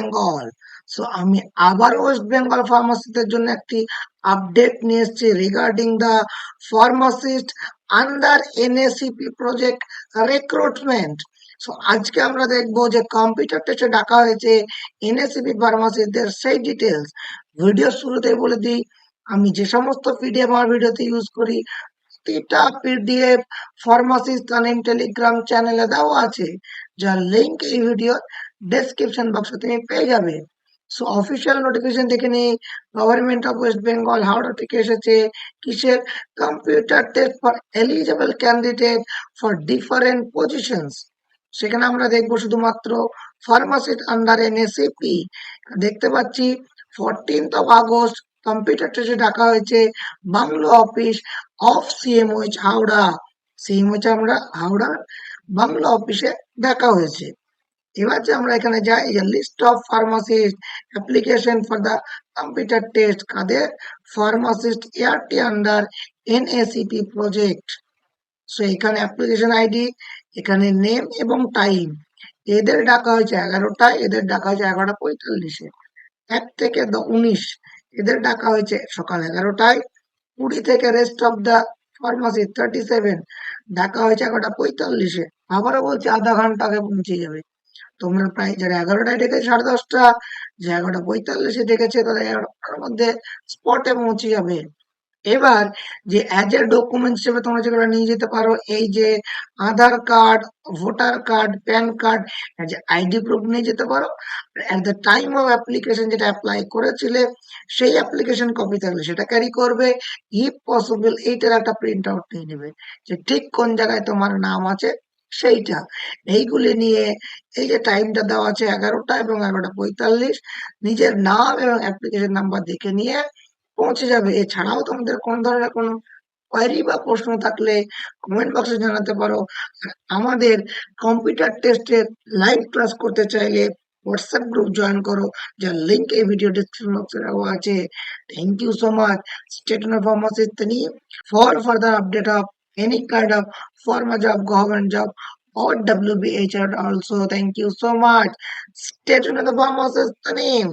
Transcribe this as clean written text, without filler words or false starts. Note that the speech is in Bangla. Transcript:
বেঙ্গল। সো আমি আবার ওয়েস্ট বেঙ্গল ফার্মাসিস্টদের জন্য একটি আপডেট নিয়ে এসেছি regarding the pharmacist under NACP project recruitment. So আজকে আমরা দেখবো যে কম্পিউটার টেস্টে ডাকা হয়েছে এনএসিপি ফার্মাসিস্টদের সেই ডিটেলস। ভিডিও শুরুতেই বলে দিই, আমি যে সমস্ত পিডিএফ আমার ভিডিওতে ইউজ করি প্রতিটা পিডিএফ ফার্মাসিস্ট তানিম টেলিগ্রাম চ্যানেলে দেওয়া আছে, যার লিংক এই ভিডিও ডেসক্রিপশন বক্সে তুমি পেয়ে যাবে। সো অফিসিয়াল নোটিফিকেশন দেখে নিই। Government of West Bengal Howrah থেকে এসেছে কিসের computer test for eligible candidate for different positions. সেখানে আমরা দেখবো শুধুমাত্র ফার্মাসিস্ট আন্ডার এনএসিপি। দেখতে পাচ্ছি 14 আগস্ট কম্পিউটার টেস্টে ডাকা হয়েছে bungalow office of CMOH Howrah. CMOH আমরা হাওড়া বাংলো অফিসে দেখা হয়েছে। এবার যে আমরা এখানে যাই, যে list of pharmacist application for the computer test কাদের, pharmacist ART under NACP project. So এখানে অ্যাপ্লিকেশন আইডি, এখানে নেম এবং টাইম। এদের ডাকা হয়েছে 11টায়, এদের ডাকা হয়েছে 11:45-এ। 1 থেকে 19 এদের ডাকা হয়েছে সকাল 11টায়। 20 থেকে রেস্ট অফ দ্য ফার্মাসি 37 ডাকা হয়েছে 11:45-এ। আবারও বলছি আধা ঘন্টা আগে পৌঁছে যাবে। তোমরা প্রায় যারা 11টায় ডেকেছে 10:30, যে 11:45-এ ডেকেছে তারা 11টার মধ্যে স্পটে পৌঁছে যাবে। এবার যে অ্যাজ এ ডকুমেন্ট হিসেবে তোমরা যেগুলো নিয়ে যেতে পারো, এই যে Aadhaar card, voter card, PAN card, as a ID proof নিয়ে যেতে পারো। At the time of application যেটা অ্যাপ্লাই করেছিলে সেই অ্যাপ্লিকেশন কপি থাকলে সেটা ক্যারি করবে। ইফ পসিবল এইটার একটা প্রিন্ট আউট নিয়ে নেবে, যে ঠিক কোন জায়গায় তোমার নাম আছে সেইটা। এইগুলি নিয়ে এই যে টাইমটা দেওয়া আছে 11টা এবং 11:45, নিজের নাম এবং অ্যাপ্লিকেশন নাম্বার দেখে নিয়ে পৌঁছে যাবে। এছাড়াও তোমাদের কোন ধরনের কোনো কোয়েরি বা প্রশ্ন থাকলে কমেন্ট বক্সে জানাতে পারো। আর আমাদের কম্পিউটার টেস্টের লাইভ ক্লাস করতে চাইলে হোয়াটসঅ্যাপ গ্রুপ জয়েন করো, যার লিংক এই ভিডিও ডিসক্রিপশন বক্সে দেওয়া আছে। Thank you so much. State pharmacist নিয়ে for further update of any kind of pharma job, government job, or WBHR also. Thank you so much. Stay tuned to the pharmacist name.